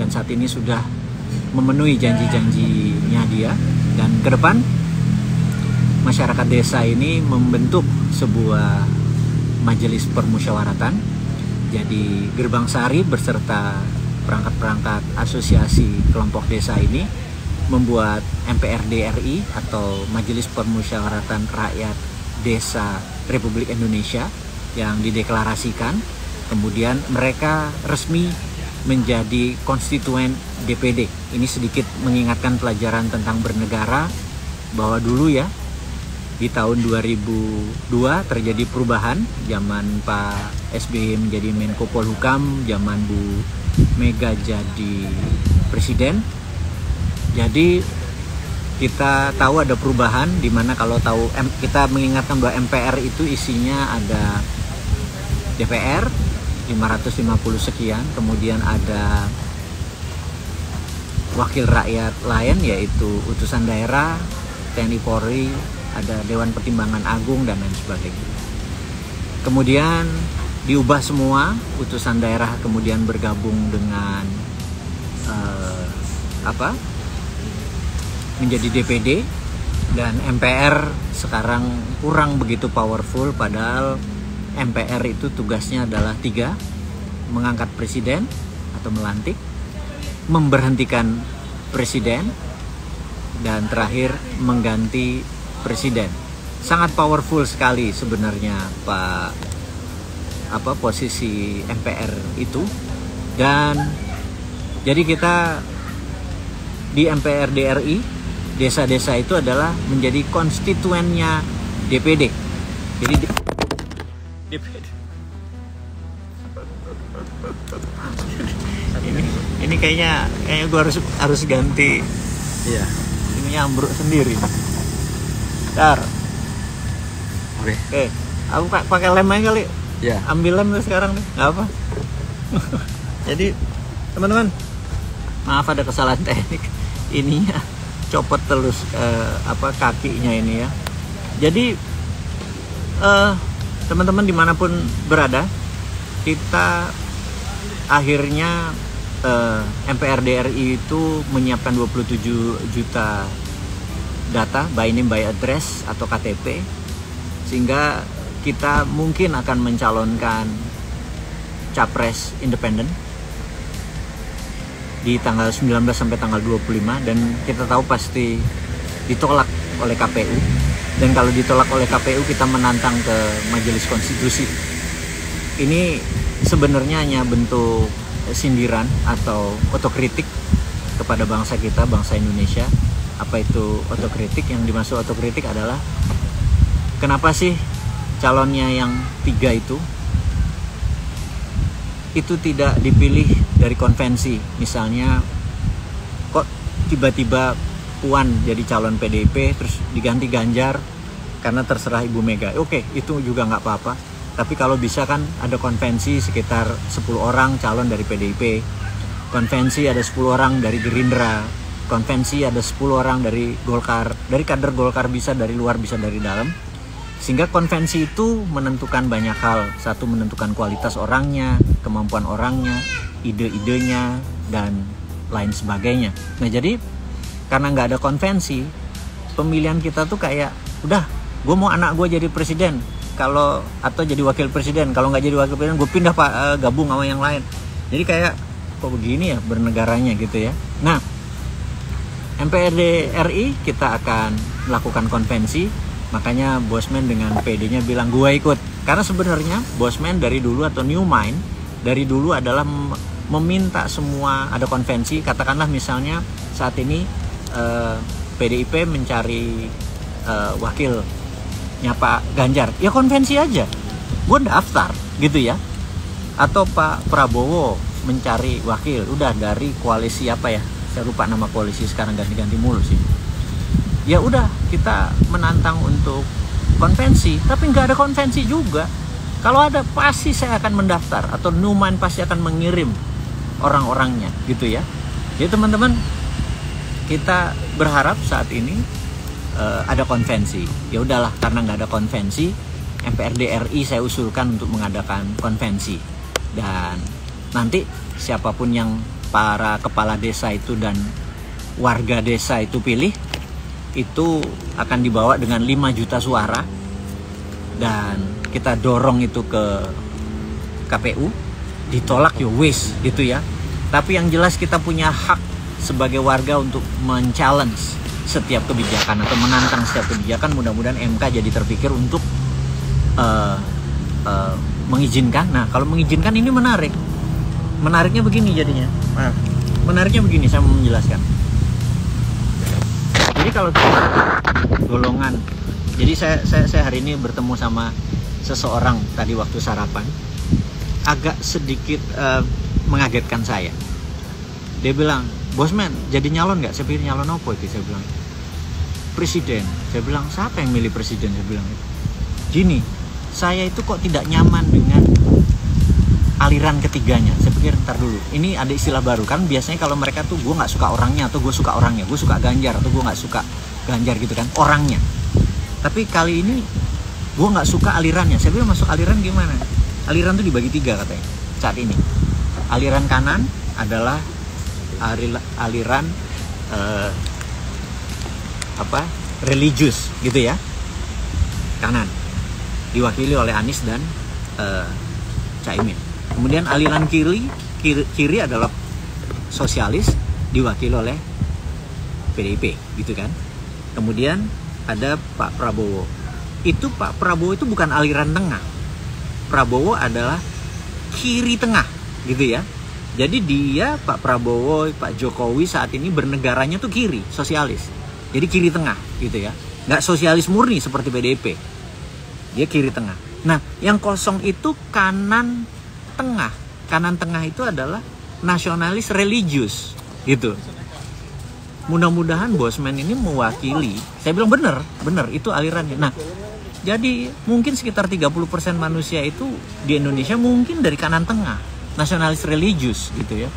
dan saat ini sudah memenuhi janji-janjinya dia. Dan ke depan masyarakat desa ini membentuk sebuah majelis permusyawaratan. Jadi Gerbang Sari beserta perangkat-perangkat asosiasi kelompok desa ini membuat MPRD RI atau Majelis Permusyawaratan Rakyat Desa Republik Indonesia yang dideklarasikan. Kemudian mereka resmi menjadi konstituen DPD. Ini sedikit mengingatkan pelajaran tentang bernegara, bahwa dulu ya di tahun 2002 terjadi perubahan, zaman Pak SBY menjadi Menko Polhukam, zaman Bu Mega jadi presiden. Jadi kita tahu ada perubahan, di mana kalau tahu kita mengingatkan bahwa MPR itu isinya ada DPR 550 sekian, kemudian ada wakil rakyat lain yaitu utusan daerah, TNI Polri, ada Dewan Pertimbangan Agung dan lain sebagainya. Kemudian diubah semua, utusan daerah kemudian bergabung dengan menjadi DPD, dan MPR sekarang kurang begitu powerful, padahal MPR itu tugasnya adalah 3: mengangkat presiden atau melantik, memberhentikan presiden, dan terakhir mengganti presiden. Sangat powerful sekali sebenarnya posisi MPR itu. Dan jadi kita di MPRD RI, desa-desa itu adalah menjadi konstituennya DPD. Jadi DPD. Ini kayaknya gue harus ganti. Iya. Ini ambruk sendiri. Dar. Oke. Aku pakai lem aja kali. Ya. Ambil lem sekarang nih. Nggak apa. Jadi teman-teman, maaf ada kesalahan teknik. Ininya copot terus kakinya ini ya. Jadi teman-teman dimanapun berada, kita akhirnya MPRD RI itu menyiapkan 27 juta data by name by address atau KTP, sehingga kita mungkin akan mencalonkan capres independen di tanggal 19 sampai tanggal 25, dan kita tahu pasti ditolak oleh KPU. Dan kalau ditolak oleh KPU, kita menantang ke Majelis Konstitusi. Ini sebenarnya hanya bentuk sindiran atau otokritik kepada bangsa kita, bangsa Indonesia. Apa itu otokritik? Yang dimaksud otokritik adalah kenapa sih calonnya yang 3 itu tidak dipilih dari konvensi. Misalnya kok tiba-tiba Puan jadi calon PDIP terus diganti Ganjar karena terserah Ibu Mega. Oke, itu juga nggak apa-apa. Tapi kalau bisa kan ada konvensi sekitar 10 orang calon dari PDIP, konvensi ada 10 orang dari Gerindra, konvensi ada 10 orang dari Golkar, dari kader Golkar, bisa dari luar bisa dari dalam. Sehingga konvensi itu menentukan banyak hal. Satu, menentukan kualitas orangnya, kemampuan orangnya, ide-idenya, dan lain sebagainya. Nah jadi karena nggak ada konvensi, pemilihan kita tuh kayak udah, gue mau anak gue jadi presiden, atau jadi wakil presiden. Kalau nggak jadi wakil presiden, gue pindah gabung sama yang lain. Jadi kayak kok begini ya bernegaranya gitu ya. Nah, MPRD RI kita akan melakukan konvensi. Makanya Bosman dengan PD-nya bilang gue ikut. Karena sebenarnya Bosman dari dulu, atau New Mind dari dulu, adalah meminta semua ada konvensi. Katakanlah misalnya saat ini PDIP mencari wakilnya Pak Ganjar, ya konvensi aja, gue daftar gitu ya. Atau Pak Prabowo mencari wakil, udah dari koalisi apa ya, saya lupa nama koalisi sekarang, ganti-ganti mulu sih. Ya udah, kita menantang untuk konvensi, tapi nggak ada konvensi juga. Kalau ada pasti saya akan mendaftar, atau Numan pasti akan mengirim orang-orangnya gitu ya. Jadi teman-teman, kita berharap saat ini ada konvensi. Ya udahlah, karena nggak ada konvensi, MPRD RI saya usulkan untuk mengadakan konvensi. Dan nanti siapapun yang para kepala desa itu dan warga desa itu pilih, itu akan dibawa dengan 5 juta suara, dan kita dorong itu ke KPU, ditolak ya wis gitu ya. Tapi yang jelas kita punya hak sebagai warga untuk men-challenge setiap kebijakan atau menantang setiap kebijakan. Mudah-mudahan MK jadi terpikir untuk mengizinkan. Nah, kalau mengizinkan ini menarik. Menariknya begini jadinya. Nah, menariknya begini, saya mau menjelaskan. Jadi kalau golongan, jadi saya hari ini bertemu sama seseorang tadi waktu sarapan, agak sedikit mengagetkan saya. Dia bilang, "Bosman, jadi nyalon nggak?" Saya pikir nyalon apa itu? Saya bilang, "Presiden." Saya bilang, "Siapa yang milih presiden?" Saya bilang, "Gini, saya itu kok tidak nyaman dengan aliran ketiganya." Saya pikir, ntar dulu, ini ada istilah baru kan. Biasanya kalau mereka tuh, gue nggak suka orangnya, atau gue suka orangnya, gue suka Ganjar, atau gue nggak suka Ganjar gitu kan, orangnya. Tapi kali ini gue nggak suka alirannya. Saya bilang, masuk aliran gimana? Aliran tuh dibagi 3 katanya saat ini. Aliran kanan adalah aliran religius gitu ya, kanan, diwakili oleh Anies dan Caimin. Kemudian aliran kiri adalah sosialis, diwakili oleh PDIP gitu kan. Kemudian ada Pak Prabowo. Itu Pak Prabowo itu bukan aliran tengah. Prabowo adalah kiri tengah gitu ya. Jadi dia, Pak Prabowo, Pak Jokowi saat ini bernegaranya tuh kiri, sosialis. Jadi kiri tengah gitu ya. Nggak sosialis murni seperti PDIP. Dia kiri tengah. Nah, yang kosong itu kanan tengah. Kanan tengah itu adalah nasionalis religius gitu. Mudah-mudahan Bosman ini mewakili. Saya bilang bener itu alirannya. Nah, jadi mungkin sekitar 30% manusia itu di Indonesia mungkin dari kanan tengah, nasionalis religius gitu ya.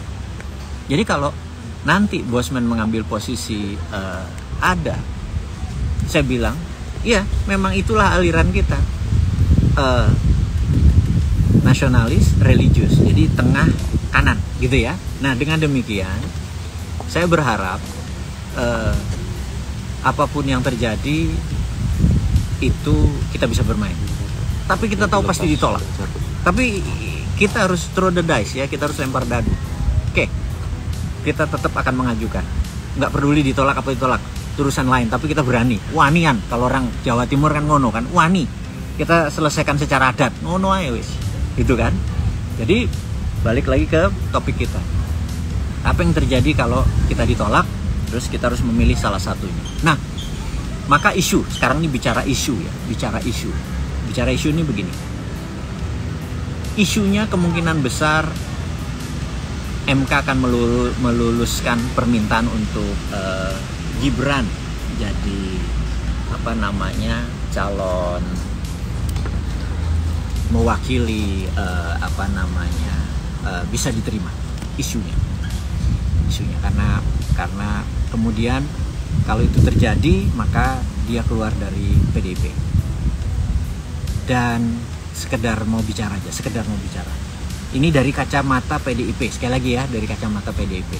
Jadi kalau nanti Bosman mengambil posisi ada, saya bilang, iya memang itulah aliran kita, nasionalis religius. Jadi tengah kanan gitu ya. Nah, dengan demikian saya berharap apapun yang terjadi itu kita bisa bermain. Tapi kita tahu pasti ditolak. Tapi kita harus throw the dice ya, kita harus lempar dadu. Oke, kita tetap akan mengajukan. Nggak peduli ditolak apa ditolak, urusan lain. Tapi kita berani, wanian. Kalau orang Jawa Timur kan ngono kan, wani. Kita selesaikan secara adat, ngono aja wis. Gitu kan. Jadi balik lagi ke topik kita. Apa yang terjadi kalau kita ditolak? Terus kita harus memilih salah satunya. Nah, maka isu, sekarang ini bicara isu ya, bicara isu ini begini. Isunya kemungkinan besar MK akan meluluskan permintaan untuk Gibran jadi calon mewakili bisa diterima isunya karena kemudian kalau itu terjadi maka dia keluar dari PDIP dan sekedar mau bicara. Ini dari kacamata PDIP, sekali lagi ya, dari kacamata PDIP.